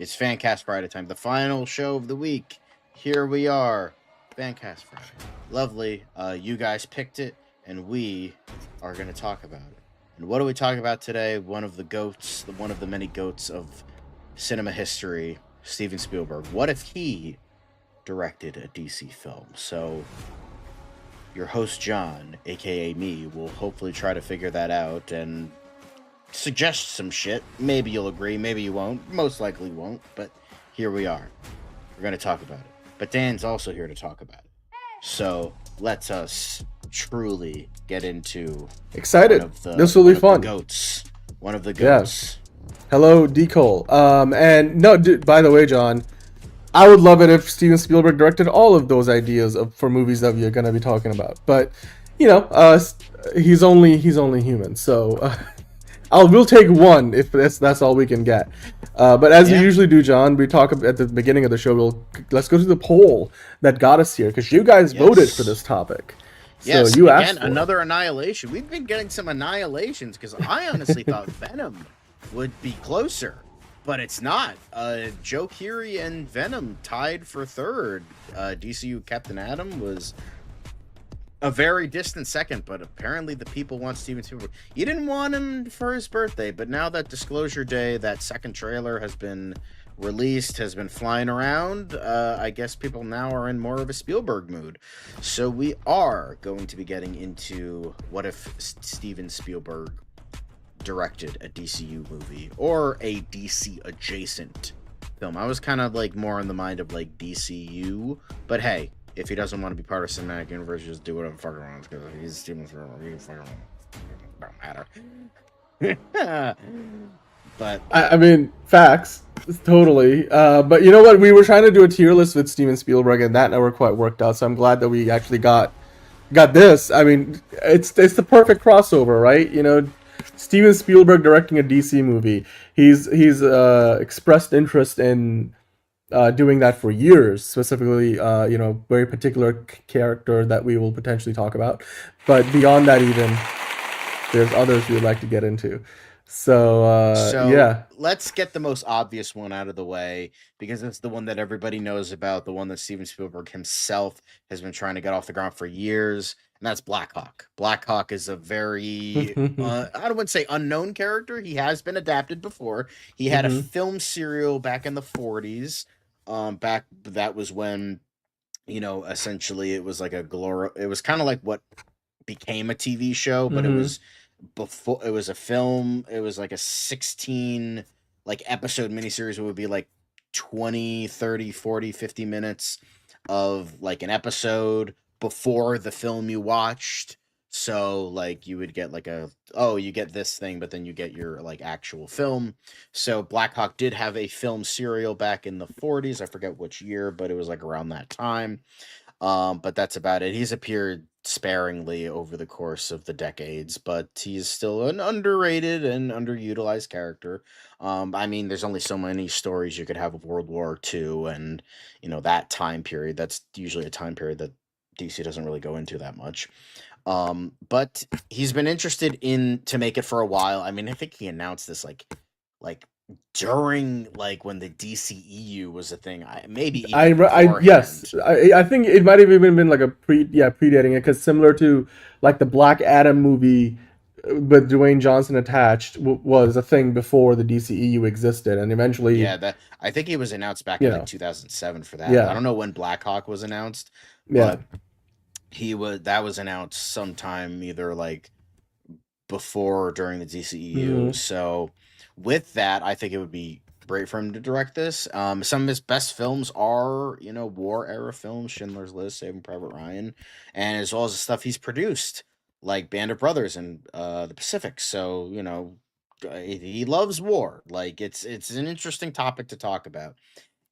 It's Fancast Friday time, the final show of the week. Here we are, Fancast Friday. Lovely. You guys picked it, and we are going to talk about it. And what are we talking about today? One of the goats, one of the many goats of cinema history, Steven Spielberg. What if he directed a DC film? So, your host, John, aka me, will hopefully try to figure that out and suggest some shit. Maybe you'll agree, maybe you won't. Most likely won't, but here we are. We're going to talk about it. But Dan's also here to talk about it. So let us truly get into excited. This will be fun. One of the goats. Yeah. Hello, D. Cole. And no, by the way, John, I would love it if Steven Spielberg directed all of those ideas for movies that we are going to be talking about. But you know, he's only human, so. We'll take one if that's all we can get. But as we usually do, John, we talk at the beginning of the show. Let's go to the poll that got us here because you guys voted for this topic. Yes, so you again, asked another annihilation. We've been getting some annihilations because I honestly thought Venom would be closer, but it's not. Joe Keery and Venom tied for third. DCU Captain Atom was a very distant second, but apparently the people want Steven Spielberg. You didn't want him for his birthday, but now that Disclosure Day, that second trailer has been released, has been flying around, I guess people now are in more of a Spielberg mood. So we are going to be getting into what if Steven Spielberg directed a DCU movie or a DC adjacent film. I was kind of like more in the mind of like DCU, but hey, if he doesn't want to be part of cinematic universe, just do whatever fucking wants because he's Steven Spielberg. He fucking don't matter. But I mean, facts, totally. But you know what? We were trying to do a tier list with Steven Spielberg, and that never quite worked out. So I'm glad that we actually got this. I mean, it's the perfect crossover, right? You know, Steven Spielberg directing a DC movie. He's expressed interest in doing that for years, specifically, very particular character that we will potentially talk about. But beyond that, even there's others we would like to get into. So yeah, let's get the most obvious one out of the way because it's the one that everybody knows about, the one that Steven Spielberg himself has been trying to get off the ground for years, and that's Black Hawk. Black Hawk is a very, I don't want to say unknown character. He has been adapted before. He had a film serial back in the 40s. Back that was when, essentially it was like it was kind of like what became a TV show, but it was before it was a film. It was like a 16 like episode miniseries. It would be like 20, 30, 40, 50 minutes of like an episode before the film you watched. So like you would get like you get this thing, but then you get your like actual film. So Black Hawk did have a film serial back in the 40s. I forget which year, but it was like around that time. But that's about it. He's appeared sparingly over the course of the decades, but he's still an underrated and underutilized character. I mean, there's only so many stories you could have of World War II and, that time period. That's usually a time period that DC doesn't really go into that much. But he's been interested to make it for a while. I mean, I think he announced this like during like when the DCEU was a thing. Yes, I think it might have even been like predating it because similar to like the Black Adam movie with Dwayne Johnson attached was a thing before the DCEU existed, and eventually I think he was announced back in like 2007 for that. I don't know when Black Hawk was announced, but that was announced sometime either like before or during the DCEU. So with that, I think it would be great for him to direct this. Some of his best films are, war era films, Schindler's List, Saving Private Ryan, and as well as the stuff he's produced, like Band of Brothers and The Pacific. So, he loves war. Like it's an interesting topic to talk about.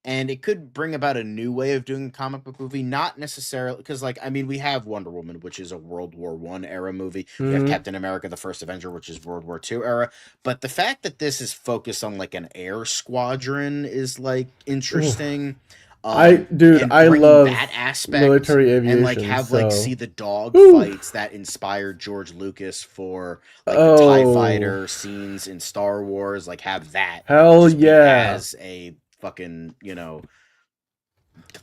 And it could bring about a new way of doing a comic book movie, not necessarily because, we have Wonder Woman, which is a World War I era movie. We have Captain America: The First Avenger, which is World War II era. But the fact that this is focused on like an air squadron is like interesting. I love that aspect, military aviation, and like have see the dog fights that inspired George Lucas for like the TIE fighter scenes in Star Wars. Like have that as a fucking,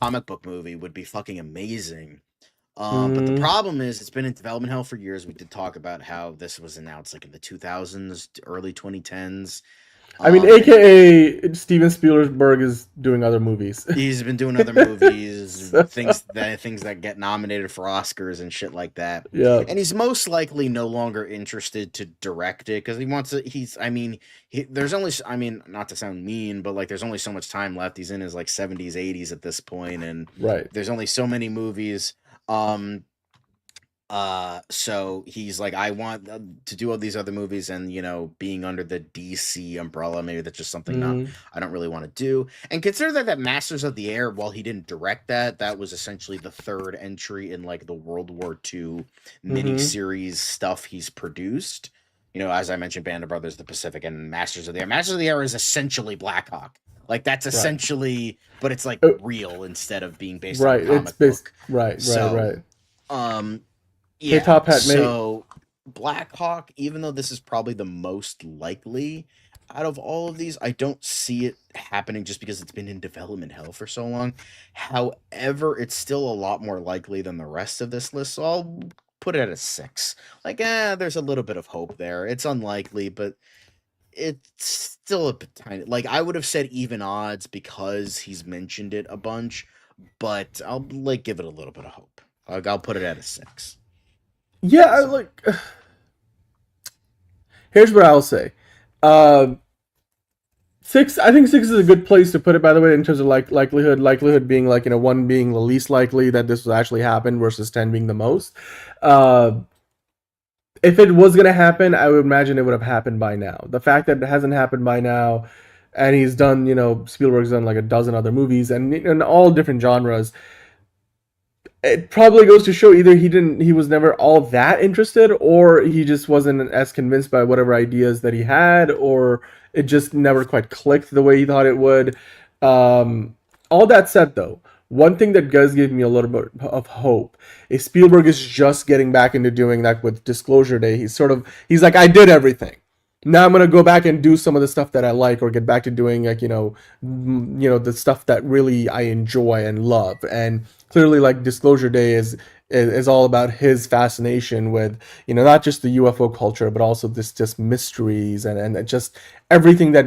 comic book movie would be fucking amazing. But the Mm. problem is it's been in development hell for years. We did talk about how this was announced like in the 2000s, early 2010s. I mean, And AKA Steven Spielberg is doing other movies. he's been doing other movies, So, things that get nominated for Oscars and shit like that. yeah. And he's most likely no longer interested to direct it because he wants to. I mean, there's only. I mean, not to sound mean, but like, there's only so much time left. He's in his like 70s, 80s at this point, and Right. there's only so many movies. Um, so he's like, I want to do all these other movies, and being under the DC umbrella, maybe that's just something not Mm. I don't really want to do. And consider that Masters of the Air, while he didn't direct that was essentially the third entry in like the World War II Mm-hmm. miniseries stuff he's produced. As I mentioned, Band of Brothers, The Pacific, and Masters of the Air. Masters of the Air is essentially Black Hawk. Like, that's Right. essentially, but it's like Oh, real instead of being based on a right. It's comic based. book. Right. Right. So, Right. um, Hey, yeah, Top Hat, mate. so Black Hawk, even though this is probably the most likely out of all of these, I don't see it happening just because it's been in development hell for so long. However, it's still a lot more likely than the rest of this list, so I'll put it at a 6. Like, there's a little bit of hope there. It's unlikely, but it's still a tiny. Like, I would have said even odds because he's mentioned it a bunch, but I'll like give it a little bit of hope. I'll put it at a 6. Yeah. So. Here's what I'll say. Uh, Six. I think six is a good place to put it. By the way, in terms of like likelihood, being like one being the least likely that this will actually happen versus 10 being the most. Uh, if it was gonna happen, I would imagine it would have happened by now. The fact that it hasn't happened by now, and he's done, Spielberg's done like a dozen other movies and in all different genres. It probably goes to show either he was never all that interested, or he just wasn't as convinced by whatever ideas that he had, or it just never quite clicked the way he thought it would. Um, all that said, though, one thing that does give me a little bit of hope is Spielberg is just getting back into doing that with Disclosure Day. He's like, I did everything. Now I'm gonna go back and do some of the stuff that I like, or get back to doing like the stuff that really I enjoy and love. And clearly, like Disclosure Day is all about his fascination with not just the UFO culture, but also this just mysteries and just everything that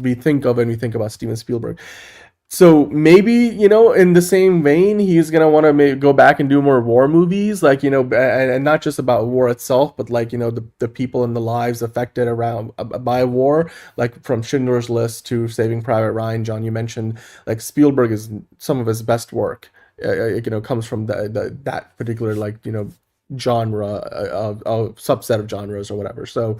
we think of when we think about Steven Spielberg. So maybe in the same vein, he's gonna want to go back and do more war movies, like and not just about war itself, but like the people and the lives affected around by war, like from Schindler's List to Saving Private Ryan. John, you mentioned like Spielberg is some of his best work. Comes from that particular like genre of subset of genres or whatever. So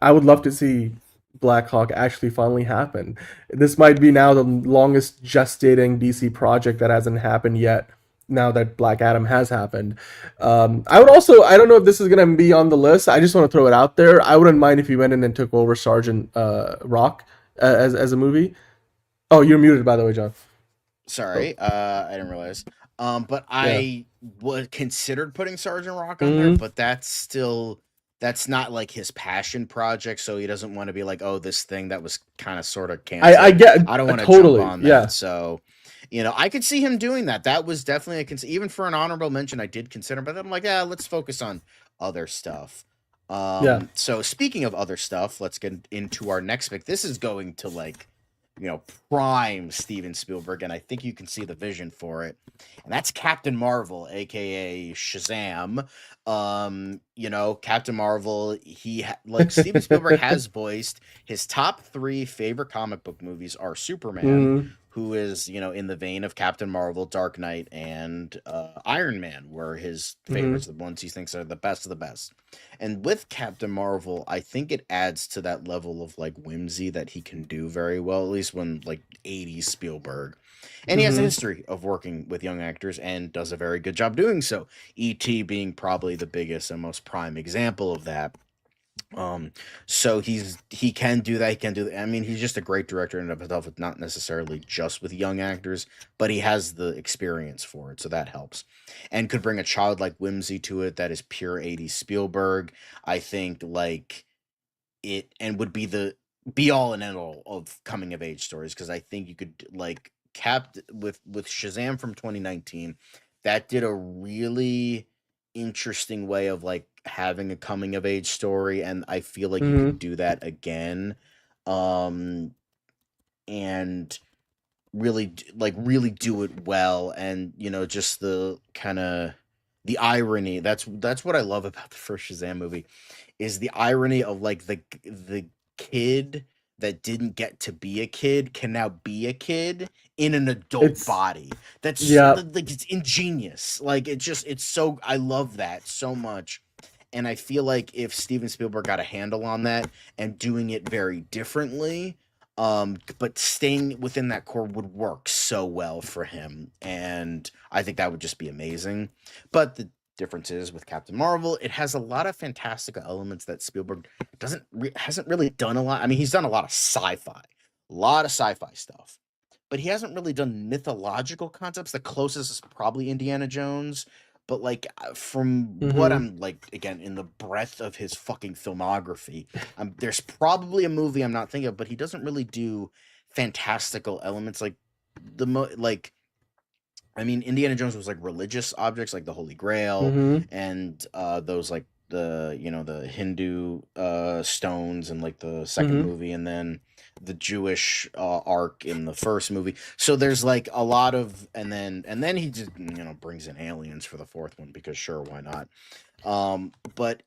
I would love to see Black Hawk actually finally happen. This might be now the longest gestating DC project that hasn't happened yet. Now that Black Adam has happened, I would also, I don't know if this is gonna be on the list. I just want to throw it out there. I wouldn't mind if he went in and took over Sergeant Rock as a movie. Oh, you're muted by the way, John. Oh, Sorry, I didn't realize. But yeah. I was considered putting Sergeant Rock on there, Mm-hmm. but that's not like his passion project, so he doesn't want to be like, oh, this thing that was kind of sort of I canceled. get I don't want to jump totally, on that. yeah, So, I could see him doing that. That was definitely even for an honorable mention. I did consider, but then I'm like, yeah, let's focus on other stuff. yeah. So speaking of other stuff, let's get into our next pick. This is going to like prime Steven Spielberg, and I think you can see the vision for it. And that's Captain Marvel, aka Shazam. Captain Marvel, like Steven Spielberg has voiced his top 3 favorite comic book movies are Superman, Mm-hmm. who is, in the vein of Captain Marvel, Dark Knight, and Iron Man, were his Mm-hmm. favorites, the ones he thinks are the best of the best. And with Captain Marvel, I think it adds to that level of like whimsy that he can do very well, at least when like 80s Spielberg. And he has a Mm-hmm. history of working with young actors and does a very good job doing so. E.T. being probably the biggest and most prime example of that. Um, so he can do that. He can do that. I mean, he's just a great director in and of himself. It's not necessarily just with young actors, but he has the experience for it, so that helps. And could bring a childlike whimsy to it that is pure 80s Spielberg. I think like it and would be the be all and end all of coming of age stories, because I think you could like cap with Shazam from 2019. That did a really interesting way of like having a coming of age story, and I feel like you Mm-hmm. could do that again. Um and really do it well, and just the kind of the irony. That's what I love about the first Shazam movie, is the irony of like the kid that didn't get to be a kid can now be a kid in an adult It's body. That's yeah. like it's ingenious. Like it's so, I love that so much. And I feel like if Steven Spielberg got a handle on that and doing it very differently, but staying within that core would work so well for him. And I think that would just be amazing. But the difference is with Captain Marvel, it has a lot of fantastical elements that Spielberg hasn't really done a lot. I mean, he's done a lot of sci-fi stuff, but he hasn't really done mythological concepts. The closest is probably Indiana Jones. But like from what Mm-hmm. I'm like, again, in the breadth of his fucking filmography, there's probably a movie I'm not thinking of, but he doesn't really do fantastical elements like like, I mean, Indiana Jones was like religious objects like the Holy Grail, Mm-hmm. and those like the Hindu stones in like the second Mm-hmm. movie, and then the Jewish ark in the first movie. So there's like a lot of, and then he just brings in aliens for the fourth one, because sure, why not? But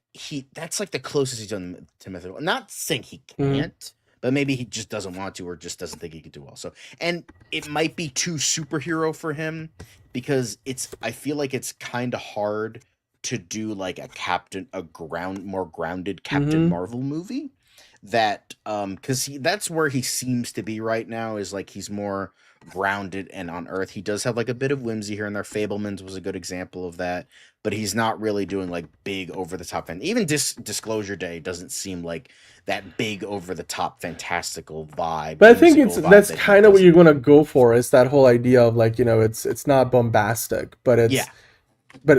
that's like the closest he's done to mythical. Not saying he Mm-hmm. can't, but maybe he just doesn't want to, or just doesn't think he could do well. So, and it might be too superhero for him, because I feel like it's kind of hard to do like more grounded Captain Mm-hmm. Marvel movie. That because that's where he seems to be right now, is like he's more grounded and on Earth. He does have like a bit of whimsy here and there. Fablemans was a good example of that, but he's not really doing like big over the top. And even Disclosure Day doesn't seem like that big over the top fantastical vibe, But I think whimsical vibe that's that he kind of what does you're in. gonna go for, is that whole idea of like, it's not bombastic, but Yeah,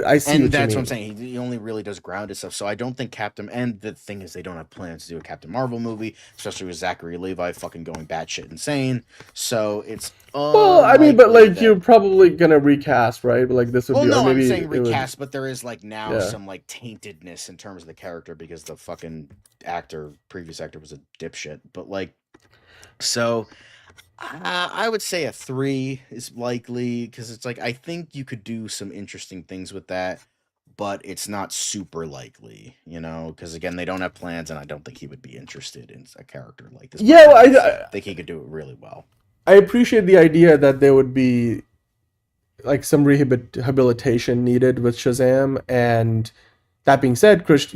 I see and what you that's what I'm mean. saying. He only really does grounded stuff. So I don't think Captain. And the thing is, they don't have plans to do a Captain Marvel movie, especially with Zachary Levi fucking going batshit insane. So it's Well, I mean, but unlikely like that. you're probably gonna recast, right? But like this would Well, be, or no, I'm maybe saying it would, recast, but there is like now yeah. some like taintedness in terms of the character, because the fucking previous actor was a dipshit. But like, so I would say a three is likely, because it's like I think you could do some interesting things with that, but it's not super likely, because again, they don't have plans, and I don't think he would be interested in a character like this. But Yeah, I think he could do it really well. I appreciate the idea that there would be like some rehabilitation needed with Shazam. And that being said, Chris,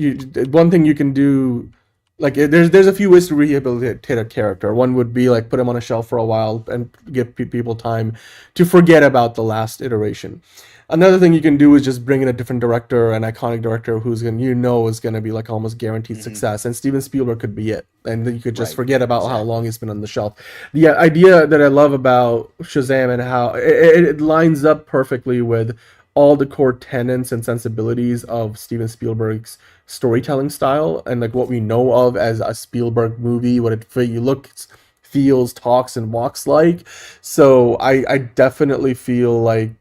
one thing you can do, like there's a few ways to rehabilitate a character. One would be like put him on a shelf for a while and give people time to forget about the last iteration. Another thing you can do is just bring in a different director, an iconic director who's going is going to be like almost guaranteed Hmm. success. And Steven Spielberg could be it, and then you could just Right, forget about how long exactly. he's been on the shelf. The idea that I love about Shazam and how it lines up perfectly with all the core tenets and sensibilities of Steven Spielberg's storytelling style, and like what we know of as a Spielberg movie, what it looks, feels, talks, and walks like. So I definitely feel like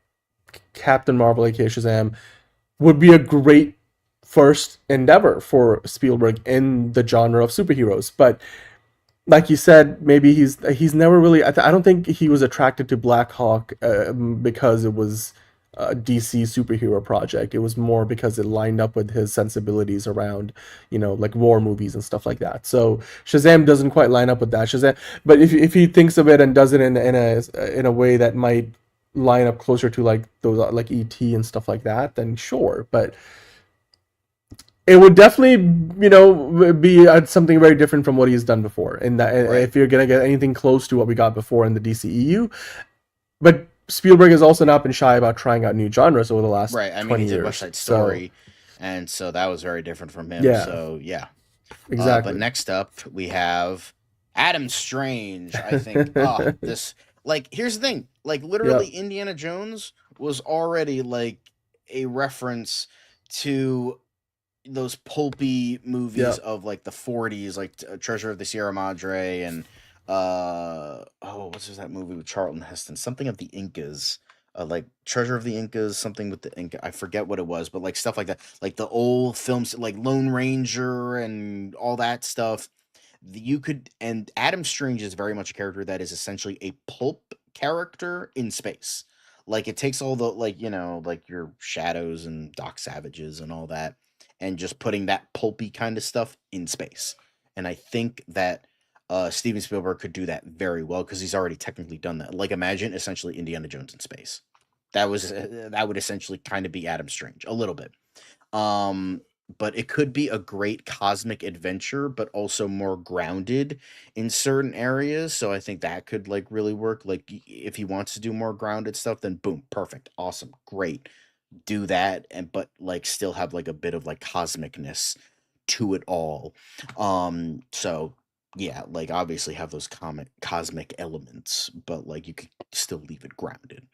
Captain Marvel, aka Shazam, would be a great first endeavor for Spielberg in the genre of superheroes. But like you said, maybe he's never really. I don't think he was attracted to Black Hawk because it was a DC superhero project. It was more because it lined up with his sensibilities around, like war movies and stuff like that. So Shazam doesn't quite line up with that. Shazam, but if he thinks of it and does it in a way that might line up closer to like those like ET and stuff like that, then sure. But it would definitely, be something very different from what he's done before. And that Right. if you're gonna get anything close to what we got before in the DCEU, but Spielberg has also not been shy about trying out new genres over the last Right. I mean, he 20 did West years. Side So Story, and so that was very different from him. yeah, So yeah. But exactly. next up we have Adam Strange. I think. This, like, here's the thing. Like, literally, Yep. Indiana Jones was already like a reference to those pulpy Yeah. movies of like the 40s, like Treasure of the Sierra Madre and what's that movie with Charlton Heston? Something of the Incas. Like Treasure of the Incas, something with the Inca. I forget what it was, but like stuff like that, like the old films, like Lone Ranger and all that stuff. You could, and Adam Strange is very much a character that is essentially a pulp character in space. Like it takes all the like like your Shadows and Doc Savages and all that, and just putting that pulpy kind of stuff in space. And I think that Steven Spielberg could do that very well because he's already technically done that. Like imagine essentially Indiana Jones in space. That would essentially kind of be Adam Strange a little bit. Um, but it could be a great cosmic adventure, but also more grounded in certain areas. So I think that could like really work. Like if he wants to do more grounded stuff, then boom, perfect, awesome, great, do that, and but like still have like a bit of like cosmicness to it all. So yeah, like obviously have those comic cosmic elements, but like you could still leave it grounded.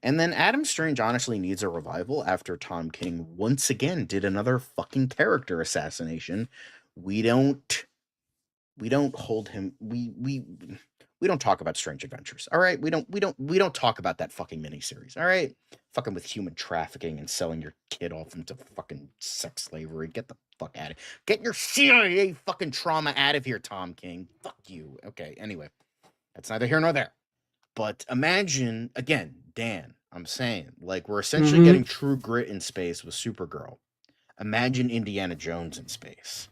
And then Adam Strange honestly needs a revival after Tom King once again did another fucking character assassination. We don't we don't hold him we don't talk about Strange Adventures. All right? We don't talk about that fucking miniseries. All right? Fucking with human trafficking and selling your kid off into fucking sex slavery. Get the fuck out of Get your CIA fucking trauma out of here, Tom King. Fuck you. Okay, anyway. That's neither here nor there. But imagine again, Dan, I'm saying, like we're essentially Mm-hmm. getting True Grit in space with Supergirl. Imagine Indiana Jones in space.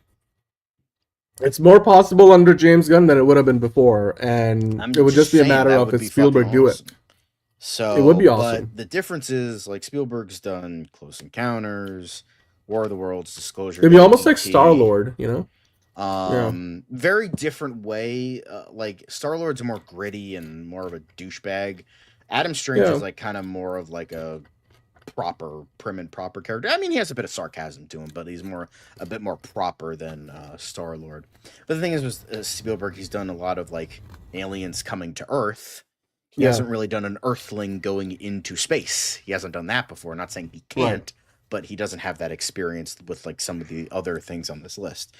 It's more possible under James Gunn than it would have been before, and it I'm would just just be a saying matter that of would if be fucking Spielberg do it. awesome. It would be So, but awesome. the difference is like Spielberg's done Close Encounters, War of the Worlds, Disclosure It'd to be almost like Star ET. Lord, you know? Yeah. Very different way. Like Star Lord's more gritty and more of a douchebag. Adam Strange Yeah. is like kind of more of like a proper, prim and proper character. I mean, he has a bit of sarcasm to him, but he's a bit more proper than Star Lord. But the thing is, with Spielberg, he's done a lot of like aliens coming to Earth. He Yeah. hasn't really done an Earthling going into space. He hasn't done that before. Not saying he Right. can't, but he doesn't have that experience with like some of the other things on this list.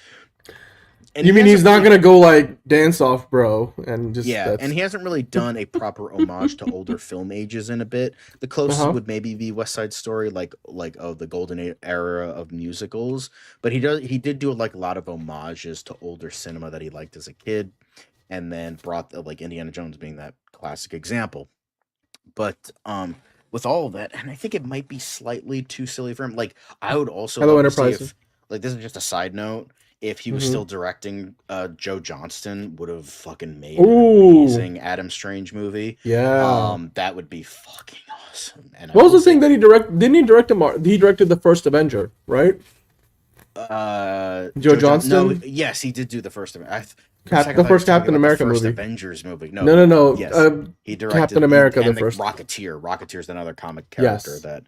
And You he mean he's hasn't not really gonna go like dance off, bro, and just Yeah, and that's he hasn't really done a proper homage to older film ages in a bit. The uh closest huh. would maybe be West Side Story, like of the golden era of musicals. But he did do like a lot of homages to older cinema that he liked as a kid, and then brought like Indiana Jones being that classic example. But with all of that, and I think it might be slightly too silly for him. Like I would also Hello love to see Enterprise. if like this is just a side note. If he was Mm-hmm. still directing, Joe Johnston would have fucking made an Ooh. amazing Adam Strange movie. Yeah. That would be fucking awesome. And I What was will the thing say, that he direct? Didn't he direct him? He directed the first Avenger, right? Joe Joe John. No, Johnston, yes, he did do the first. For a second, I The thought you were first talking Captain about the America first movie. Avengers movie. No, No, no, no. yes, he Captain directed America, the and the first. Rocketeer. Rocketeer's another comic character Yes. that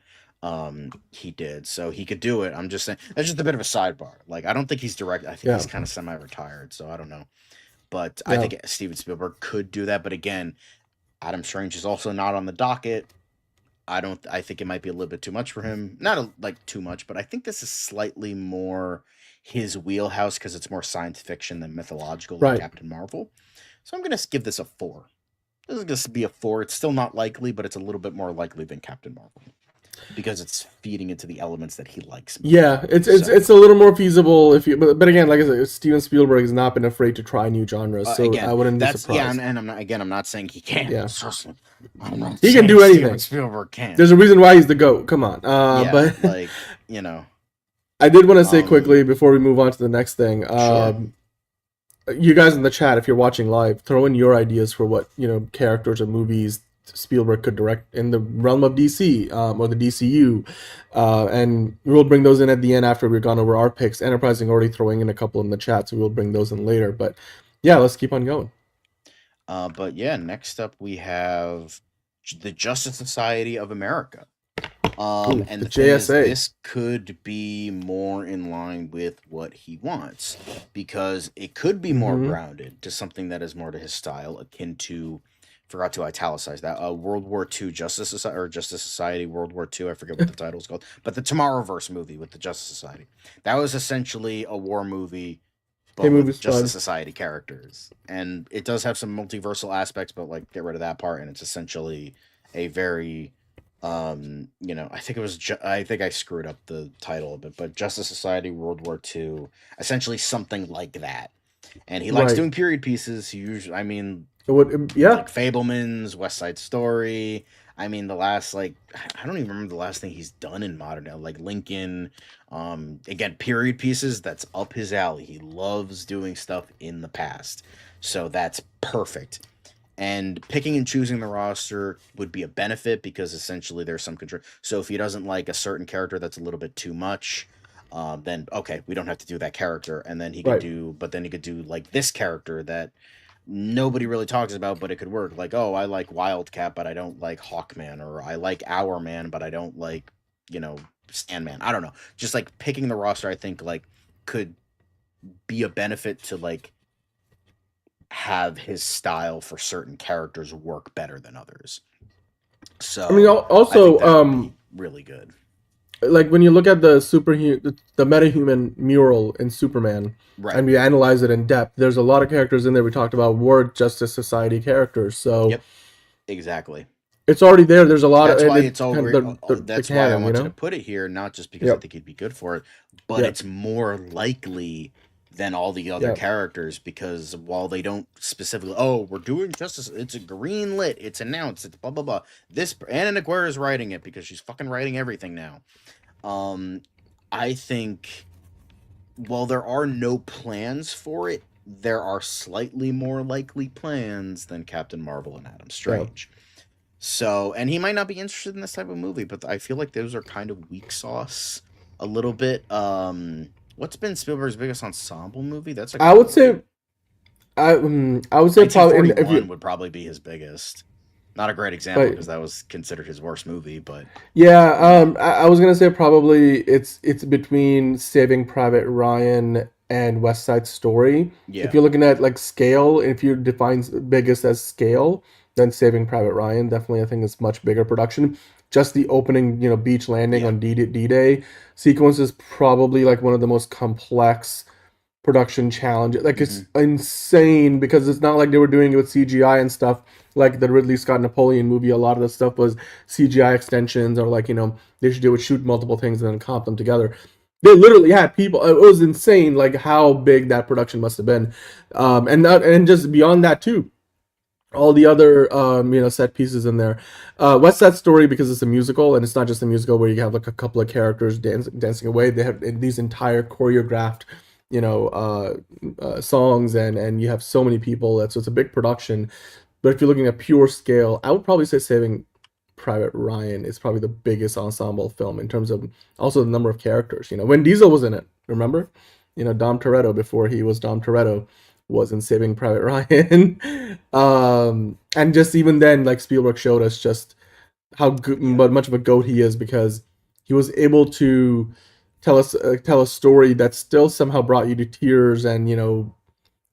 he did, so he could do it. I'm just saying that's just a bit of a sidebar. Like I don't think he's direct. I think Yeah. he's kind of semi-retired, so I don't know. But I Yeah. think Steven Spielberg could do that. But again, Adam Strange is also not on the docket. I don't. I think it might be a little bit too much for him. Not like too much, but I think this is slightly more his wheelhouse because it's more science fiction than mythological, like Right. Captain Marvel. So I'm gonna give this a 4. This is gonna be a 4. It's still not likely, but it's a little bit more likely than Captain Marvel because it's feeding into the elements that he likes more. Yeah, So it's a little more feasible if you, but again, like I said, Steven Spielberg has not been afraid to try new genres, so I again, wouldn't be that's yeah, surprised. and I'm not saying he can't. Yeah, Trust me, I'm not he can saying do Steven anything. Spielberg can't. There's a reason why he's the goat. Come on, Yeah, but like you know, I did want to say um, quickly before we move on to the next thing. sure. You guys in the chat, if you're watching live, throw in your ideas for what characters or movies Spielberg could direct in the realm of DC or the DCU, and we'll bring those in at the end after we've gone over our picks. Enterprising already throwing in a couple in the chat, so we'll bring those in later. But yeah, let's keep on going. But yeah, next up we have the Justice Society of America. Ooh, And the the thing is, JSA. this could be more in line with what he wants because it could be more Mm-hmm. grounded to something that is more to his style, akin to Forgot to italicize that. World War II Justice Society, or Justice Society World War II. I forget what the title is called, but the Tomorrowverse movie with the Justice Society. That was essentially a war movie, Hey, but with movie's Justice fun. Society characters, and it does have some multiversal aspects, but like get rid of that part, and it's essentially a very, I think it was. I think I screwed up the title a bit, but Justice Society World War II, essentially something like that. And he likes Right. doing period pieces. He usually, I mean, It would, yeah. like Fableman's, West Side Story. I mean, the last like I don't even remember the last thing he's done in modern now. Like Lincoln, again, period pieces. That's up his alley. He loves doing stuff in the past, so that's perfect. And picking and choosing the roster would be a benefit because essentially there's some control. So if he doesn't like a certain character that's a little bit too much, then okay, we don't have to do that character. And then he could Right. do, but then he could do like this character that nobody really talks about, but it could work. Like, oh, I like Wildcat, but I don't like Hawkman, or I like Our Man, but I don't like, Sandman. I don't know. Just like picking the roster, I think like could be a benefit to like have his style for certain characters work better than others. I mean, So I think also, that would be really good. like when you look at the metahuman mural in Superman, Right. and we analyze it in depth, there's a lot of characters in there we talked about were Justice Society characters. So Yep. Exactly. it's already there. There's a lot of, That's and why it it's all kind great. of the That's why I canon, you wanted to know. put it here, not just because I Yep. think he'd be good for it, but Yep. it's more likely than all the other Yep. characters because while they don't specifically, oh, we're doing justice, it's a green lit, it's announced, it's blah blah blah. This Anna Naguera is writing it because she's fucking writing everything now. Um, I think while there are no plans for it, there are slightly more likely plans than Captain Marvel and Adam Yep. Strange. So, and he might not be interested in this type of movie, but I feel like those are kind of weak sauce a little bit. What's been Spielberg's biggest ensemble movie? That's a I good would point. say I would say probably, and if 1941 you would probably be his biggest. Not a great example like, because that was considered his worst movie, but yeah, you know, I was gonna say probably it's between Saving Private Ryan and West Side Story. If yeah, you're looking at like scale, if you define biggest as scale, then Saving Private Ryan definitely I think is much bigger production. Just the opening, beach landing yeah, on D-Day sequence is probably like one of the most complex production challenge. Like hmm it's insane because it's not like they were doing it with CGI and stuff. Like the Ridley Scott Napoleon movie, a lot of the stuff was CGI extensions, or like they would shoot multiple things and then comp them together. They literally had people. It was insane, like how big that production must have been, and just beyond that too. All the other set pieces in there. West Side Story, because it's a musical and it's not just a musical where you have like a couple of characters dancing away. They have these entire choreographed songs, and you have so many people. So it's a big production. But if you're looking at pure scale, I would probably say Saving Private Ryan is probably the biggest ensemble film in terms of also the number of characters. When Diesel was in it, remember? Dom Toretto, before he was Dom Toretto, was in Saving Private Ryan. And just even then, like Spielberg showed us just how good, yeah, but much of a goat he is, because he was able to tell a story that still somehow brought you to tears, and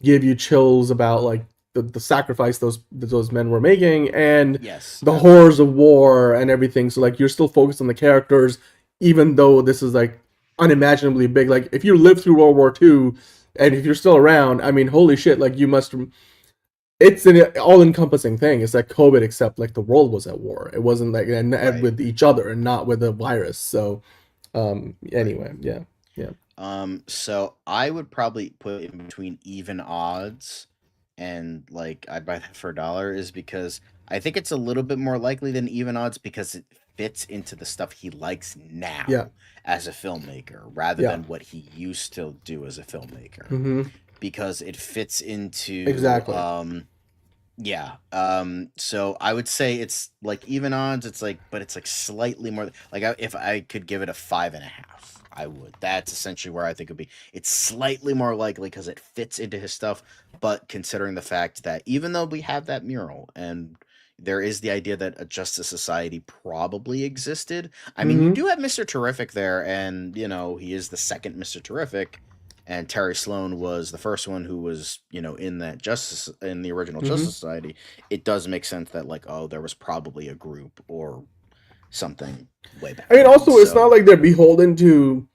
give you chills about like the sacrifice those men were making, and yes, the horrors absolutely, of war and everything. So like you're still focused on the characters, even though this is like unimaginably big. Like if you lived through World War II, and if you're still around, I mean, holy shit! Like you must. It's an all-encompassing thing. It's like COVID, except like the world was at war. It wasn't like and right, with each other and not with a virus. So right. anyway, yeah, yeah, So I would probably put in between even odds and like I'd buy that for $1 is because I think it's a little bit more likely than even odds because it fits into the stuff he likes yeah, now as a filmmaker rather yeah. than what he used to do as a filmmaker Mm-hmm. because it fits into Exactly. yeah. So I would say it's like even odds. It's like, but it's like slightly more. Like if I could give it a 5.5, I would. That's essentially where I think it'd be. It's slightly more likely because it fits into his stuff. But considering the fact that even though we have that mural and there is the idea that a Justice Society probably existed. I mean, you Mm-hmm. do have Mr. Terrific there, and he is the second Mr. Terrific. and Terry Sloan was the first one who was, in the original Hmm. Justice Society, it does make sense that like, oh, there was probably a group or something way back I mean, then. also, it's not So like they're beholden to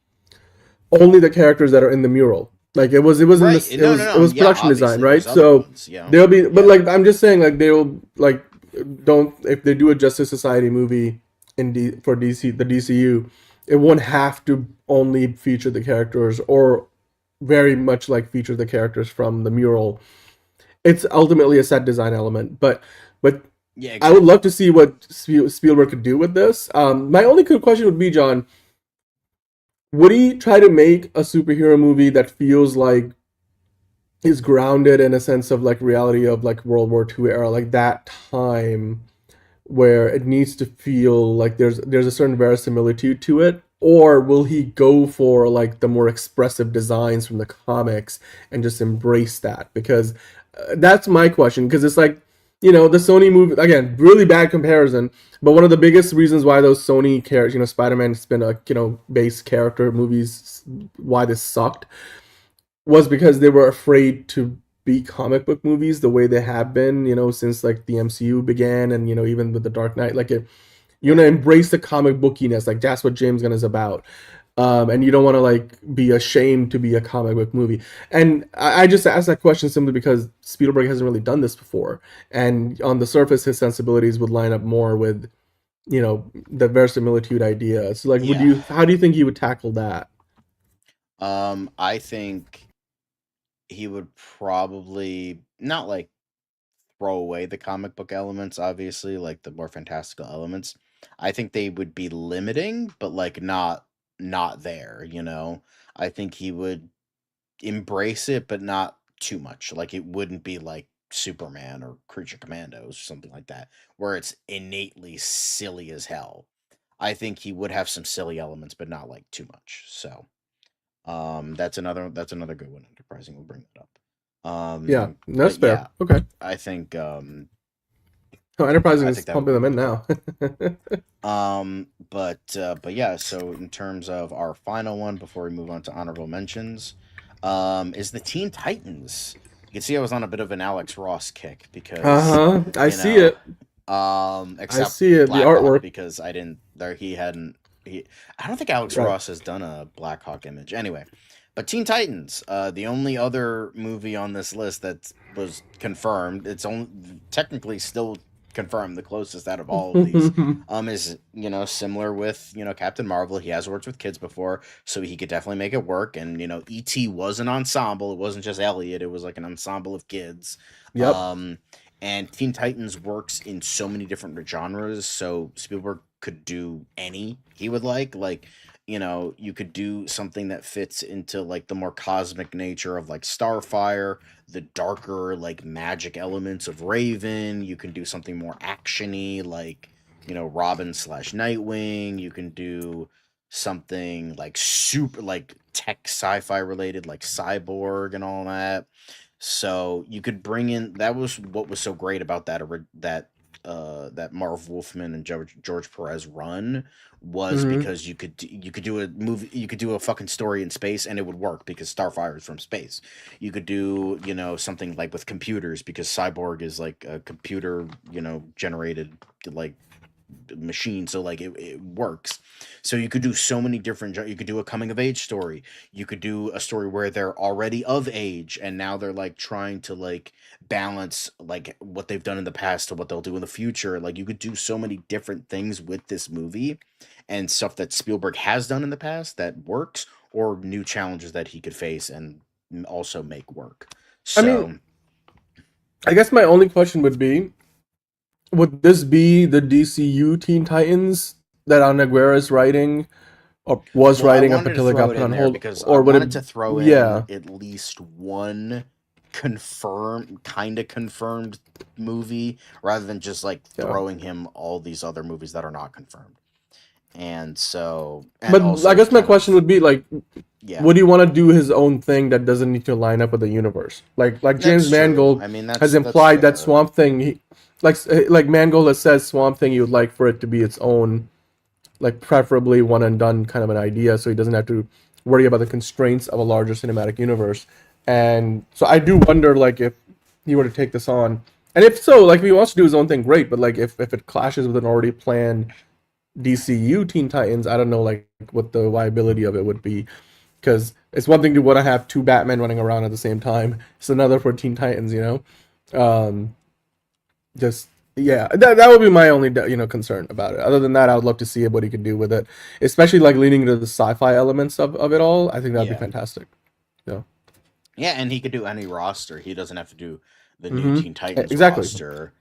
only the characters that are in the mural. Like it was in right, this, no, no, it no, was yeah, production design, obviously right? there's other So ones, there'll be, but yeah, like I'm just saying, like they'll like don't if they do a Justice Society movie for DC the DCU, it won't have to only feature the characters or very much like feature the characters from the mural. It's ultimately a set design element, but yeah, I would love to exactly. see what Spielberg could do with this. My only question would be, John, would he try to make a superhero movie that feels like is grounded in a sense of like reality of like World War II era, like that time where it needs to feel like there's a certain verisimilitude to it, or will he go for like the more expressive designs from the comics and just embrace that? Because that's my question. Because it's like, the Sony movie again, really bad comparison, but one of the biggest reasons why those Sony characters, Spider-Man's been a base character movies, why this sucked was because they were afraid to be comic book movies the way they have been, since like the MCU began, and even with the Dark Knight, like you want to Right. embrace the comic bookiness, like that's what James Gunn is about. And you don't want to like be ashamed to be a comic book movie. And I just asked that question simply because Spielberg hasn't really done this before, and on the surface, his sensibilities would line up more with the verisimilitude idea. So like, Yeah. how do you think he would tackle that? I think he would probably not like throw away the comic book elements, obviously, like the more fantastical elements. I think they would be limiting, but like not there. I think he would embrace it, but not too much. Like it wouldn't be like Superman or Creature Commandos or something like that, where it's innately silly as hell. I think he would have some silly elements, but not like too much. So that's another good one. Enterprising will bring that up. Yeah, that's But fair. yeah, Okay. I think Oh, Enterprising I is think that would pumping be them my in pick. now. But yeah, so in terms of our final one before we move on to honorable mentions, is the Teen Titans. You can see I was on a bit of an Alex Ross kick Uh because, huh. I you see know, it. I except see it. The Blackhawk artwork. because I didn't there he hadn't he I don't think Alex Right. Ross has done a Blackhawk image anyway. But Teen Titans, the only other movie on this list that was confirmed, it's only technically still confirmed, the closest out of all of these, is similar with Captain Marvel. He has worked with kids before, so he could definitely make it work. And ET was an ensemble; it wasn't just Elliot; it was like an ensemble of kids. Yep. Um, and Teen Titans works in so many different genres, so Spielberg could do any he would like you could do something that fits into like the more cosmic nature of like Starfire, the darker like magic elements of Raven. You can do something more actiony like Robin slash Nightwing. You can do something like super like tech sci-fi related like Cyborg and all that. So you could bring in, that was what was so great about that Marv Wolfman and George Perez run, was Hmm. because you could do a movie, you could do a fucking story in space and it would work because Starfire is from space. You could do something like with computers because Cyborg is like a computer generated like machine, so like it works. So you could do so many different you could do a coming of age story, you could do a story where they're already of age and now they're like trying to like balance like what they've done in the past to what they'll do in the future. Like you could do so many different things with this movie, and stuff that Spielberg has done in the past that works, or new challenges that he could face and also make work. I mean, So I guess my only question would be: would this be the DCU Teen Titans that Anaguera is writing or was well, I writing up wanted to until it throw got it put in on there hold, because I or would it? wanted to throw in Yeah. at least one confirmed movie, rather than just like Yeah. throwing him all these other movies that are not confirmed. And so, and But I also guess my kind question of, would be like, yeah, would he want to do his own thing that doesn't need to line up with the universe? Like James that's true. Mangold I mean, has that's implied that fair. Swamp Thing, like Mangold has said Swamp Thing, he would like for it to be its own, like preferably one and done kind of an idea, so he doesn't have to worry about the constraints of a larger cinematic universe. And so I do wonder, like, if he were to take this on, and if so, like, if he wants to do his own thing, great. But like, if it clashes with an already planned DCU Teen Titans, I don't know, like, what the viability of it would be. Because it's one thing to want to have two Batmen running around at the same time. It's another for Teen Titans, you know. Just yeah, that would be my only concern about it. Other than that, I would love to see what he could do with it, especially like leaning into the sci-fi elements of it all. I think that'd be Yeah. fantastic. Yeah. Yeah, and he could do any roster. He doesn't have to do the new Mm-hmm. Teen Titans Exactly. roster.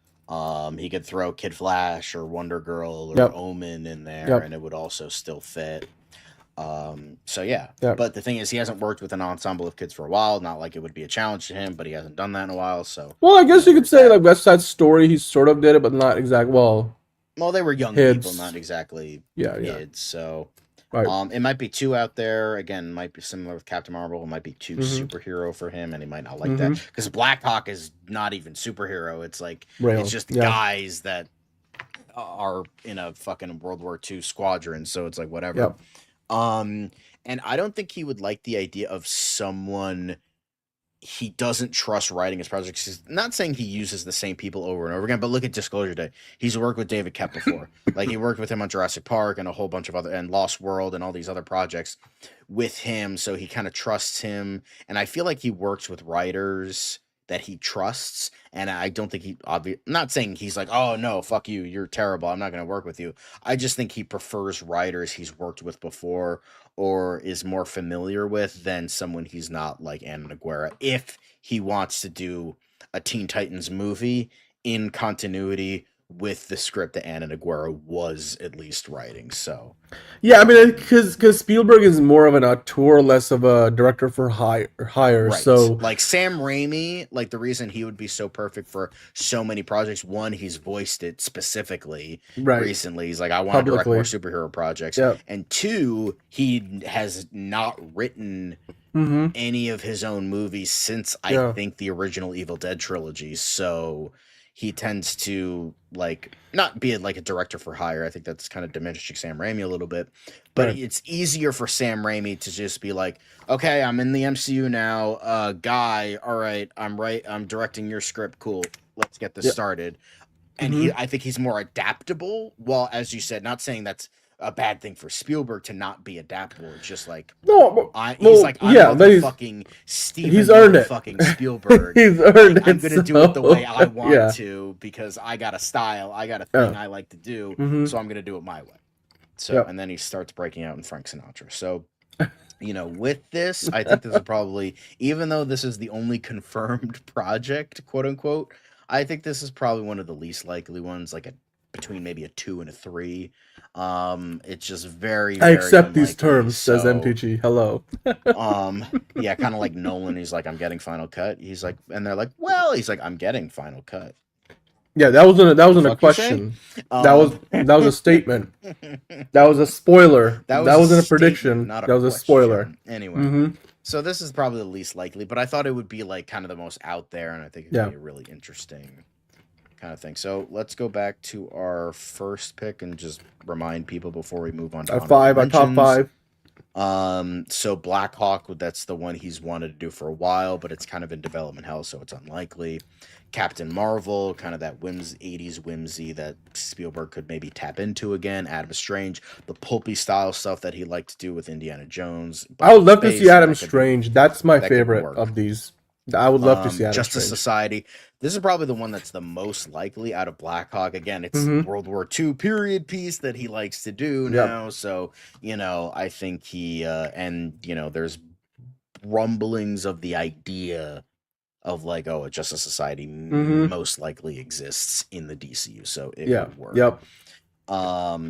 He could throw Kid Flash or Wonder Girl or Yep. Omen in there, Yep. and it would also still fit. So yeah, Yep. but the thing is, he hasn't worked with an ensemble of kids for a while. Not like it would be a challenge to him, but he hasn't done that in a while. So Well, I guess you could there's say that. like West Side Story, he sort of did it, but not exact. Well, Well, they were young people, kids. not exactly Yeah. Yeah. kids. So Right. it might be two out there. Again, might be similar with Captain Marvel. It might be too Mm-hmm. superhero for him, and he might not like that Mm-hmm. because Black Hawk is not even superhero. It's like it's Rail. just Yeah. guys that are in a fucking World War II squadron. So it's like whatever. Yep. And I don't think he would like the idea of someone he doesn't trust writing his projects. He's not saying he uses the same people over and over again, but look at Disclosure Day. He's worked with David Kep before. Like he worked with him on Jurassic Park and a whole bunch of other and Lost World and all these other projects with him. So he kind of trusts him. And I feel like he works with writers that he trusts. And I don't think not saying he's like, oh no, fuck you, you're terrible, I'm not gonna work with you. I just think he prefers writers he's worked with before or is more familiar with than someone he's not, like Anna Naguera, if he wants to do a Teen Titans movie in continuity with the script that Anna Naguera was at least writing. So Yeah, I mean, because Spielberg is more of an auteur, less of a director for hire. right. So Like Sam Raimi, like the reason he would be so perfect for so many projects, one, he's voiced it specifically right, recently. He's like, I want to direct publicly. more superhero projects. Yeah. And two, he has not written Mm-hmm. any of his own movies since I Yeah. think the original Evil Dead trilogy. So he tends to like not be like a director for hire. I think that's kind of diminishing Sam Raimi a little bit. But Right. it's easier for Sam Raimi to just be like, okay, I'm in the MCU now. Guy, all right, I'm directing your script. Cool. Let's get this Yeah. started. And Mm-hmm. I think he's more adaptable. Well, as you said, not saying that's a bad thing for Spielberg to not be adaptable. It's just like No, he's like, I'm yeah, but motherfucking Steven he's earned it. motherfucking Spielberg. He's earned Like, I'm it. gonna do it the way I want yeah. to because I got a style, I got a thing I like to do, Mm-hmm. so I'm gonna do it my way. So Yep. and then he starts breaking out in Frank Sinatra. So with this, I think this is probably, even though this is the only confirmed project, quote unquote, I think this is probably one of the least likely ones, like between maybe a 2 and a 3. It's just very, I very accept these unlikely. terms, says So, MTG. Hello. yeah, kind of like Nolan. He's like, I'm getting Final Cut. He's like, and they're like, well, he's like, I'm getting Final Cut. Yeah, that wasn't a Fuck you say? question. That was a statement. That was a spoiler. That wasn't a prediction. Not That was a spoiler. question. Anyway, Mm-hmm. so this is probably the least likely, but I thought it would be like kind of the most out there, and I think it'd be a really interesting kind of thing. So let's go back to our first pick and just remind people before we move on to Our top five. So Black Hawk, that's the one he's wanted to do for a while, but it's kind of in development hell, so it's unlikely. Captain Marvel, kind of that 80s whimsy that Spielberg could maybe tap into again. Adam Strange, the pulpy style stuff that he liked to do with Indiana Jones. I would love to see Adam Strange. That's my favorite of these. I would love to see Adam Justice Strange. Society. This is probably the one that's the most likely out of Black Hawk. Again, it's World War II period piece that he likes to do now. So, I think he, there's rumblings of the idea of like, a Justice Society most likely exists in the DCU. So it would work. Yep.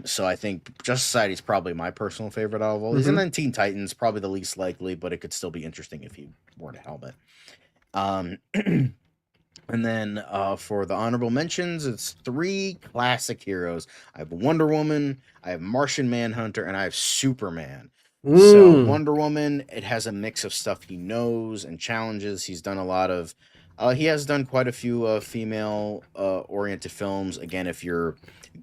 So I think Justice Society is probably my personal favorite out of all these. And then Teen Titans, probably the least likely, but it could still be interesting if he wore a helmet. And then for the honorable mentions, it's 3 classic heroes. I have Wonder Woman, I have Martian Manhunter, and I have Superman. So Wonder Woman, it has a mix of stuff he knows and challenges. He's done a lot of, he has done quite a few female oriented films. Again, if you're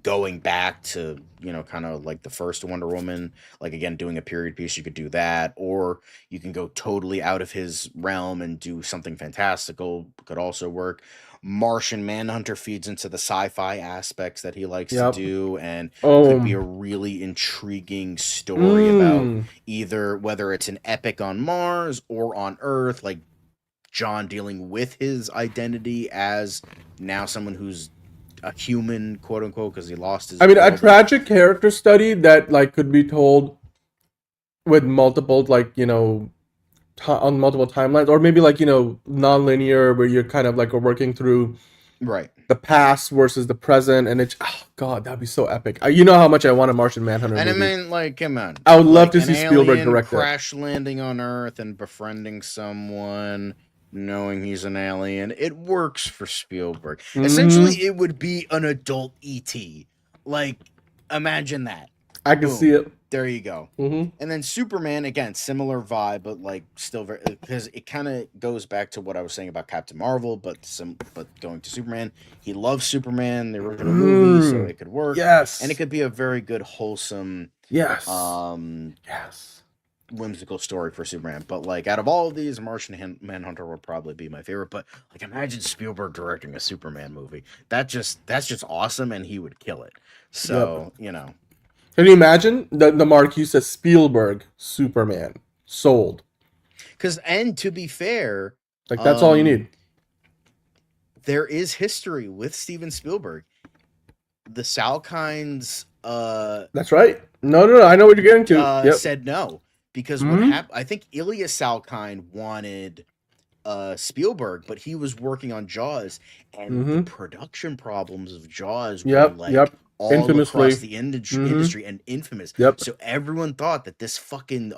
going back to, you know, kind of like the first Wonder Woman, like again doing a period piece, you could do that, or you can go totally out of his realm and do something fantastical, could also work. Martian Manhunter feeds into the sci-fi aspects that he likes to Yep. do, and could be Oh. a really intriguing story about Mm. either whether it's an epic on Mars or on Earth, like John dealing with his identity as now someone who's a human, quote unquote, because he lost his I mean, a world. tragic character study that like could be told with multiple like on multiple timelines, or maybe like non-linear, where you're kind of like working through Right. the past versus the present, and it's God, that'd be so epic. You know how much I want a Martian Manhunter And I movie. mean, like, come on. I would love Like to an see Spielberg alien direct it. crash landing on Earth and befriending someone, knowing he's an alien. It works for Spielberg. Essentially, it would be an adult E.T. Like, imagine that. I can Boom. see it. There you go. Mm-hmm. And then Superman, again, similar vibe, but like still very, because it kind of goes back to what I was saying about Captain Marvel, but going to Superman, he loves Superman, the original movie, so it could work. Yes. And it could be a very good, wholesome, yes, whimsical story for Superman. But like out of all of these, Martian Manhunter would probably be my favorite. But like imagine Spielberg directing a Superman movie. That's just awesome, and he would kill it. So you know. Can you imagine the marquee says Spielberg Superman sold? And to be fair, like that's all you need. There is history with Steven Spielberg. The Salkinds. That's right. No. I know what you're getting to. Said no because what happened? I think Ilya Salkind wanted Spielberg, but he was working on Jaws, and the production problems of Jaws were like all infamously across the industry and infamous. Yep. So everyone thought that this fucking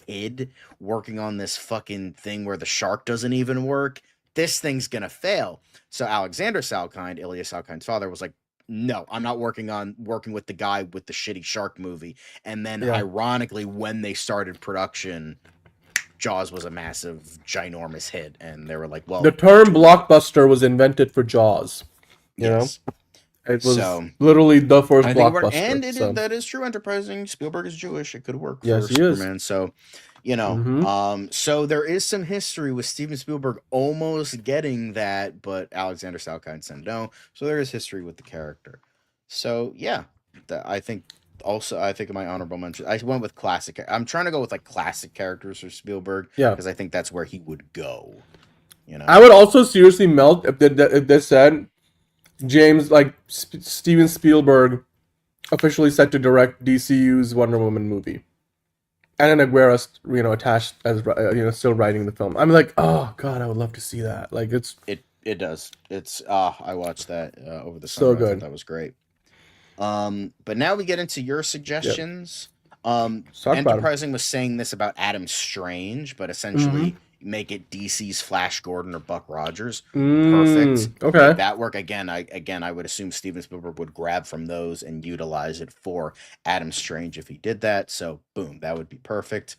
kid working on this fucking thing where the shark doesn't even work, this thing's gonna fail. So Alexander Salkind, Ilya Salkind's father, was like, no, I'm not working with the guy with the shitty shark movie. And then ironically, when they started production, Jaws was a massive, ginormous hit, and they were like, well, the term blockbuster was invented for Jaws. You know? It was literally the first blockbuster. And that is true. Enterprising. Spielberg is Jewish. It could work for Superman. Is. So, you know, so there is some history with Steven Spielberg almost getting that, but Alexander Salkind said no. So there is history with the character. So yeah, I think my honorable mention, I went with classic. I'm trying to go with like classic characters for Spielberg. Yeah, because I think that's where he would go. You know, I would also seriously melt if they said James, like Steven Spielberg, officially set to direct DCU's Wonder Woman movie, and then Aguirre, attached as still writing the film. I'm like, oh god, I would love to see that. Like it does. It's I watched that over the summer. So good. I thought that was great. But now we get into your suggestions. Enterprising was saying this about Adam Strange, but essentially make it DC's Flash Gordon or Buck Rogers. Perfect. Okay. Make that work again. I would assume Steven Spielberg would grab from those and utilize it for Adam Strange if he did that. So boom, that would be perfect.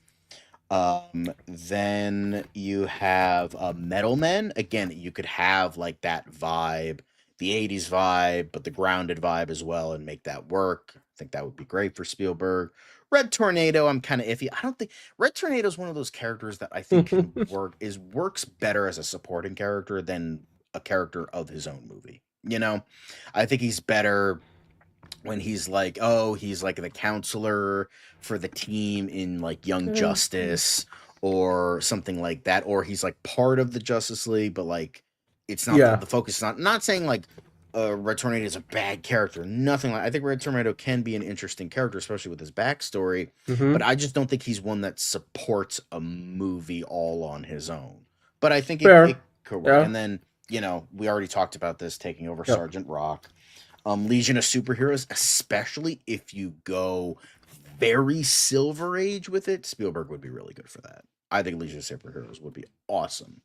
Then you have Metal Men. Again, you could have like that vibe, the 80s vibe, but the grounded vibe as well, and make that work. I think that would be great for Spielberg. Red Tornado, I'm kind of iffy. I don't think Red Tornado is one of those characters that I think can works better as a supporting character than a character of his own movie. You know, I think he's better when he's like the counselor for the team in like Young Justice or something like that, or he's like part of the Justice League, but like it's not the focus is not saying like Red Tornado is a bad character. Nothing like. I think Red Tornado can be an interesting character, especially with his backstory. But I just don't think he's one that supports a movie all on his own. But I think it could work. Yeah. And then we already talked about this taking over Sergeant Rock, Legion of Superheroes, especially if you go very Silver Age with it. Spielberg would be really good for that. I think Legion of Superheroes would be awesome.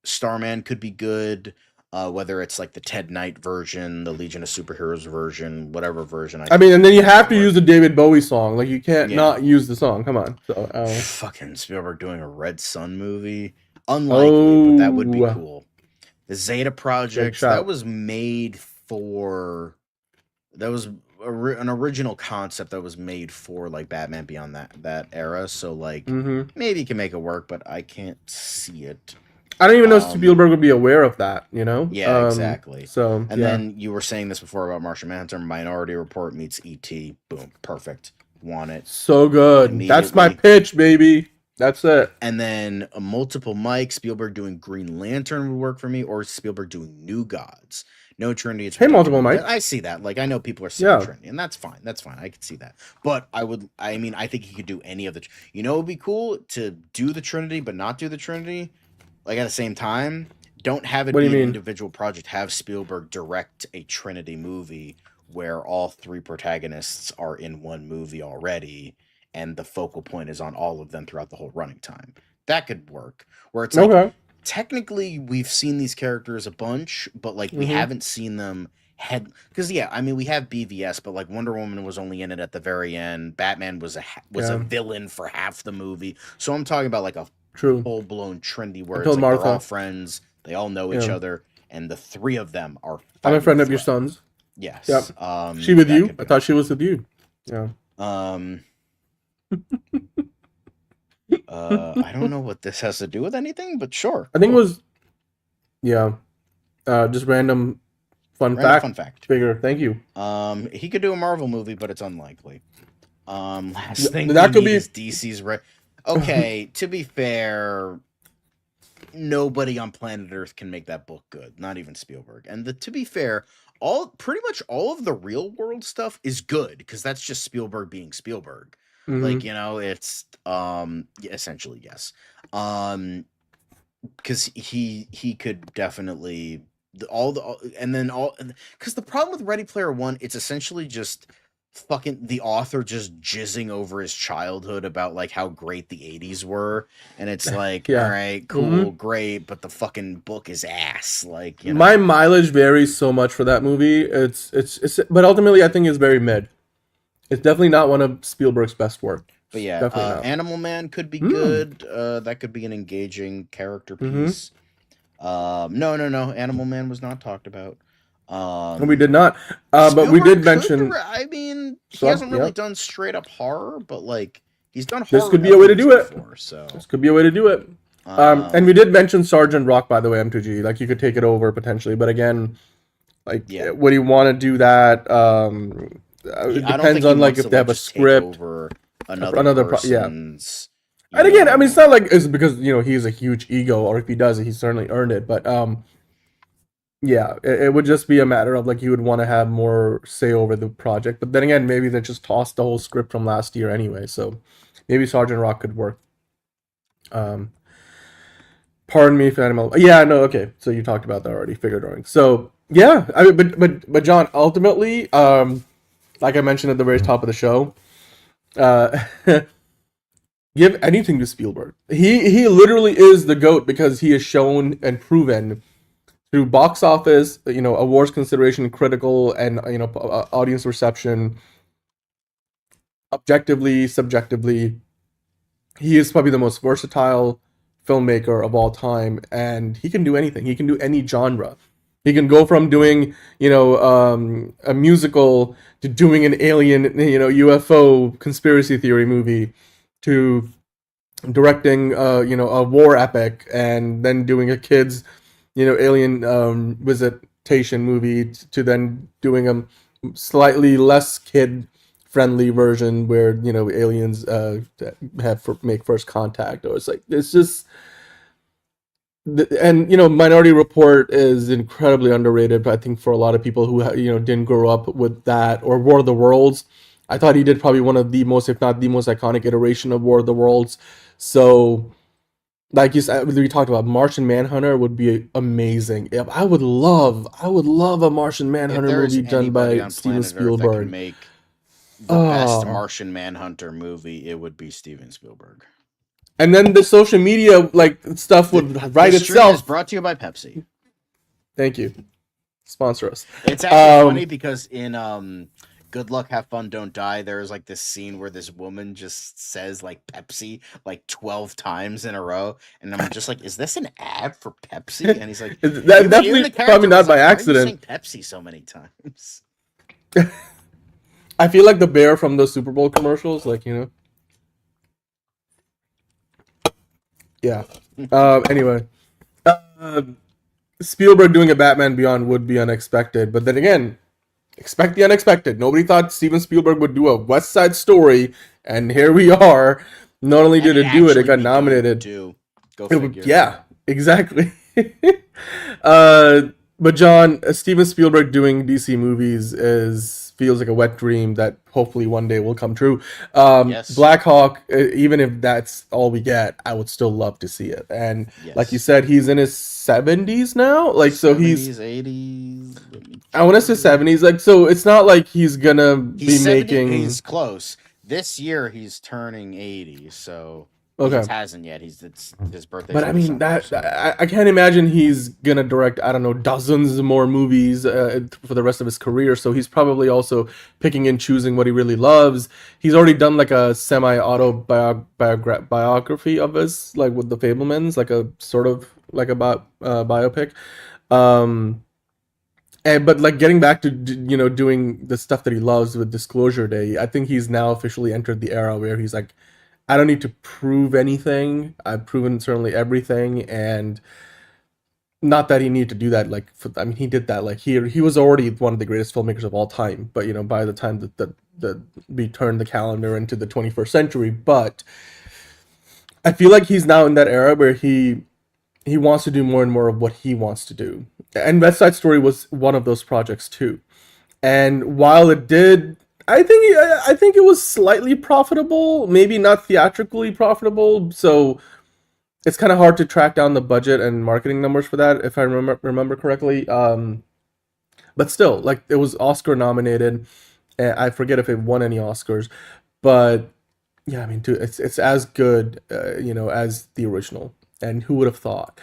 Starman could be good. Whether it's like the Ted Knight version, the Legion of Superheroes version, whatever version. I mean, and then you have to use the David Bowie song. Like you can't not use the song. Come on. So, fucking Spielberg doing a Red Sun movie. Unlikely, but that would be cool. The Zeta Project, that was made for an original concept that was made for like Batman Beyond that era. So like maybe you can make it work, but I can't see it. I don't even know if Spielberg would be aware of that, you know? Yeah, exactly. So, and then you were saying this before about Martian Manhunter. Minority Report meets E.T. Boom, perfect. Want it. So good. That's my pitch, baby. That's it. And then a multiple Mike, Spielberg doing Green Lantern would work for me, or Spielberg doing New Gods. No Trinity. It's multiple Mike. I see that. Like, I know people are saying Trinity, and that's fine. That's fine. I could see that. But I think he could do any of the. You know, it would be cool to do the Trinity, but not do the Trinity. Like at the same time, don't have it be an individual project. Have Spielberg direct a Trinity movie where all three protagonists are in one movie already, and the focal point is on all of them throughout the whole running time. That could work. Where it's like, technically, we've seen these characters a bunch, but like we haven't seen them because we have BVS, but like Wonder Woman was only in it at the very end. Batman was a villain for half the movie. So I'm talking about like a full-blown Trinity where it's like they're all friends, they all know each other, and the three of them are I'm a friend of your son's. Yes. Yep. She with you? I thought she was with you. Yeah. I don't know what this has to do with anything, but sure. I think it was just random fun fact. Figure. Thank you. He could do a Marvel movie, but it's unlikely. Last thing that could be DC's Okay, to be fair, nobody on planet Earth can make that book good, not even Spielberg. And to be fair, pretty much all of the real world stuff is good because that's just Spielberg being Spielberg. Like, you know, it's essentially yes. Because he could definitely because the problem with Ready Player One, it's essentially just fucking the author just jizzing over his childhood about like how great the 80s were, and it's like all right, cool, great, but the fucking book is ass. Like, you know? My mileage varies so much for that movie. It's but ultimately I think it's very mid. It's definitely not one of Spielberg's best work. But yeah, Animal Man could be good. That could be an engaging character piece. No, Animal Man was not talked about. We did not, but we did mention. He hasn't really done straight up horror, but like he's done horror. This could be a way to do it. This could be a way to do it. And we did mention Sergeant Rock, by the way, M2G. Like you could take it over potentially, but again, like would he want to do that? It depends on like if they have a script. Another person's. And again, I mean, it's not like it's because he's a huge ego, or if he does it, he certainly earned it. But it would just be a matter of like he would want to have more say over the project. But then again, maybe they just tossed the whole script from last year anyway, so maybe Sergeant Rock could work. Pardon me if animal. Yeah, no, okay. So you talked about that already. Figure drawing. So yeah, I mean, but John, ultimately, like I mentioned at the very top of the show, give anything to Spielberg. He literally is the GOAT because he has shown and proven through box office, awards consideration, critical, and audience reception, objectively, subjectively, he is probably the most versatile filmmaker of all time, and he can do anything. He can do any genre. He can go from doing, a musical to doing an alien, UFO conspiracy theory movie, to directing, a war epic, and then doing a kids, alien visitation movie, to then doing a slightly less kid-friendly version where aliens make first contact. Or it's just. And Minority Report is incredibly underrated, but I think for a lot of people who didn't grow up with that, or War of the Worlds, I thought he did probably one of the most, if not the most iconic iteration of War of the Worlds. So, like you said, we talked about Martian Manhunter would be amazing. I would love a Martian Manhunter movie done by Steven Spielberg. That make the best Martian Manhunter movie, it would be Steven Spielberg. And then the social media stuff would write itself. Is brought to you by Pepsi. Thank you. Sponsor us. It's actually funny because in Good luck, have fun, don't die. There's like this scene where this woman just says like Pepsi like 12 times in a row, and I'm just like, is this an ad for Pepsi? And he's like, That even definitely the probably character not was by like, why are you accident. saying Pepsi so many times? I feel like the bear from those Super Bowl commercials, like, you know. Yeah. Anyway, uh, Spielberg doing a Batman Beyond would be unexpected, but then again, expect the unexpected. Nobody thought Steven Spielberg would do a West Side Story, and here we are. Not only And did it it do it, it actually got be good nominated. too. Go figure. Yeah, exactly. uh, but John, Steven Spielberg doing DC movies is feels like a wet dream that hopefully one day will come true. Yes. Black Hawk, even if that's all we get, I would still love to see it. And like you Yes. said, he's in his 70s now. Like so, he's 70s, 80s. I want to say 70s. Like so, it's not like he's gonna be He's 70. making. He's close. This year he's turning 80, so he Okay. just hasn't yet. It's his birthday's But I in mean December, that so I can't imagine he's gonna direct I don't know dozens more movies for the rest of his career. So he's probably also picking and choosing what he really loves. He's already done like a semi autobiography of his, like with the Fablemans, like a sort of like a biopic. Um, and but like getting back to doing the stuff that he loves with Disclosure Day, I think he's now officially entered the era where he's like, I don't need to prove anything. I've proven certainly everything, and not that he needed to do that. Like, I mean, he did that. Like, he was already one of the greatest filmmakers of all time. But by the time that we turned the calendar into the 21st century, but I feel like he's now in that era where he wants to do more and more of what he wants to do. And West Side Story was one of those projects too. And while it did, I think it was slightly profitable, maybe not theatrically profitable. So it's kind of hard to track down the budget and marketing numbers for that, if I remember correctly. But still, like it was Oscar nominated. And I forget if it won any Oscars, but yeah, I mean, dude, it's as good, as the original. And who would have thought?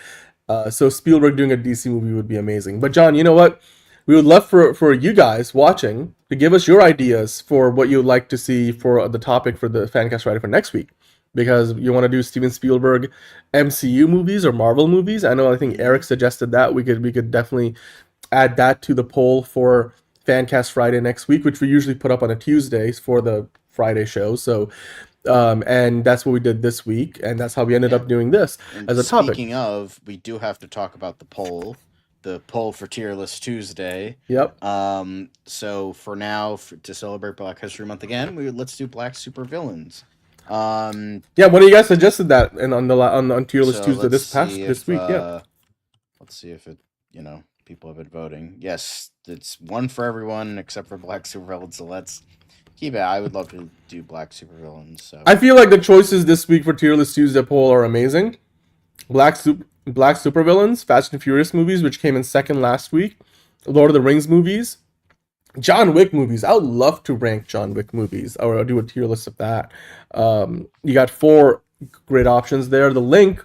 So Spielberg doing a DC movie would be amazing. But John, you know what? We would love for you guys watching to give us your ideas for what you would like to see for the topic for the Fancast writer for next week. Because you want to do Steven Spielberg MCU movies or Marvel movies. I think Eric suggested that we could definitely add that to the poll for Fancast Friday next week, which we usually put up on a Tuesday for the Friday show. So and that's what we did this week, and that's how we ended yeah. up doing this And as a topic. speaking of, we do have to talk about the poll for Tier List Tuesday. Yep. So for now, to celebrate Black History Month again, let's do Black Supervillains. Yeah, one of you guys suggested that, and on Tier List So Tuesday let's this week. Yeah. Let's see if it, people have been voting. Yes, it's one for everyone except for Black Supervillains. So let's keep it. I would love to do Black Supervillains. So I feel like the choices this week for Tier List Tuesday poll are amazing. Black Supervillains, Fast and Furious movies, which came in second last week. Lord of the Rings movies, John Wick movies. I would love to rank John Wick movies or do a tier list of that. You got 4 great options there. The link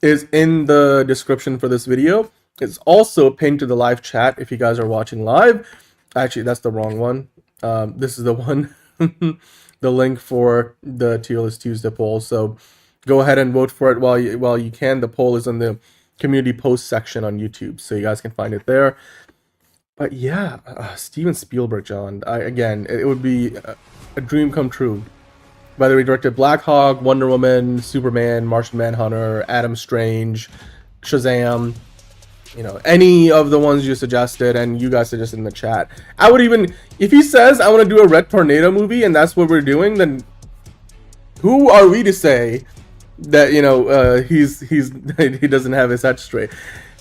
is in the description for this video. It's also pinned to the live chat if you guys are watching live. Actually, that's the wrong one. This is the one, the link for the Tier List Tuesday poll. So go ahead and vote for it while you can. The poll is in the community post section on YouTube, so you guys can find it there. But yeah, Steven Spielberg, John. Again, it would be a dream come true. Whether he directed Black Hawk, Wonder Woman, Superman, Martian Manhunter, Adam Strange, Shazam, any of the ones you suggested and you guys suggested in the chat. I would even, if he says I want to do a Red Tornado movie and that's what we're doing, then who are we to say that he doesn't have his head straight?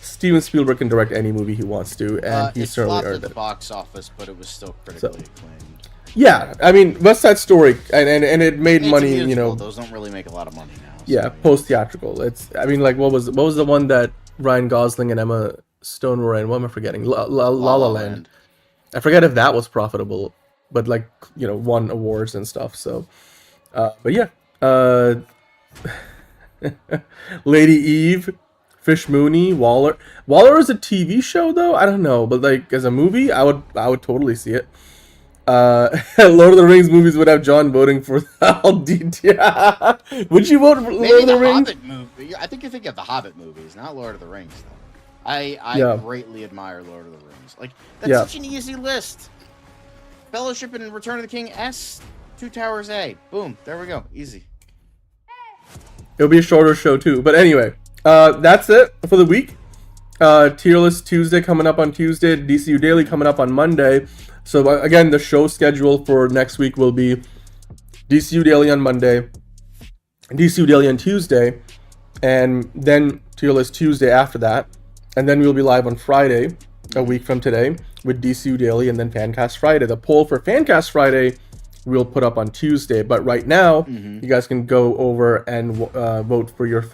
Steven Spielberg can direct any movie he wants to, and he certainly flopped earned at the it. box office, but it was still critically acclaimed. Yeah, I mean, West Side Story, and it made It's money. a musical. Those don't really make a lot of money now. So, Yeah, post theatrical. I mean, like what was the one that Ryan Gosling and Emma Stone were in? What am I forgetting? La La Land. I forget if that was profitable, but won awards and stuff. So, but yeah, Lady Eve, Fish Mooney, Waller. Waller is a TV show though. I don't know, but like as a movie, I would totally see it. Lord of the Rings movies would have John voting for LDT. Would you vote for Maybe Lord of the the Rings? Hobbit movie. I think you think of the Hobbit movies, not Lord of the Rings. Though I Yeah. greatly admire Lord of the Rings. Like that's Yeah. such an easy list. Fellowship and Return of the King S, Two Towers A. Boom. There we go. Easy. It'll be a shorter show too. But anyway, that's it for the week. Tier list Tuesday coming up on Tuesday. DCU Daily coming up on Monday. So again, the show schedule for next week will be DCU Daily on Monday, DCU Daily on Tuesday, and then Tier list Tuesday after that. And then we'll be live on Friday, a week from today, with DCU Daily and then Fancast Friday. The poll for Fancast Friday we'll put up on Tuesday. But right now, you guys can go over and vote for your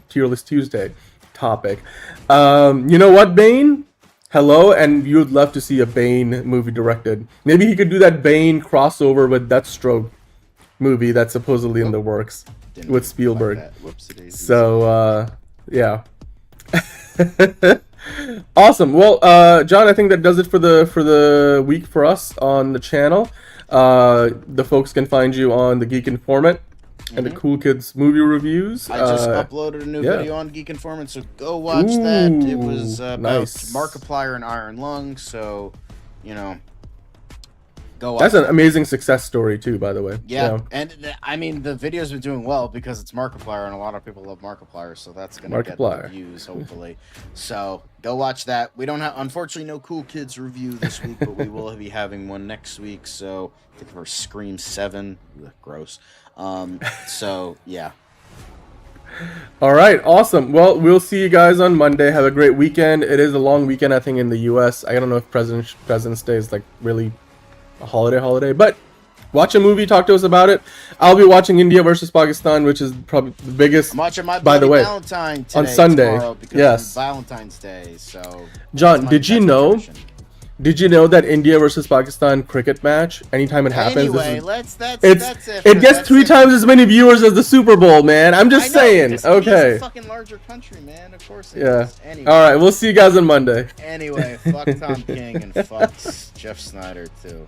Tier list Tuesday topic. You know what, Bane? Hello, and you'd love to see a Bane movie directed. Maybe he could do that Bane crossover with Deathstroke movie that's supposedly in the works with Spielberg. So, yeah. Awesome. Well, John, I think that does it for the week for us on the channel. The folks can find you on the Geek Informant and the Cool Kids movie reviews. I just uploaded a new video on Geek Informant, so go watch that. It was about Markiplier and Iron Lung, so, you know, go watch That's an amazing success story, too, by the way. Yeah. And, I mean, the video's been doing well because it's Markiplier, and a lot of people love Markiplier, so that's going to get the views, hopefully. So, go watch that. We don't have, unfortunately, no Cool Kids review this week, but we will be having one next week, so I think for Scream 7. Ugh, gross. So, yeah. All right, awesome. Well, we'll see you guys on Monday. Have a great weekend. It is a long weekend, I think, in the U.S. I don't know if President's Day is, like, really a holiday, but watch a movie, talk to us about it. I'll be watching India versus Pakistan, which is probably the biggest. I'm watching my by the way, Valentine today, on Sunday. Because it's Valentine's Day. So, John, did you know that India versus Pakistan cricket match, anytime it happens, anyway, it gets 3 times as many viewers as the Super Bowl, man. I'm just saying. Okay. It's a fucking larger country, man. Of course it is. Anyway. All right, we'll see you guys on Monday. Anyway, fuck Tom King and fuck Jeff Snyder too.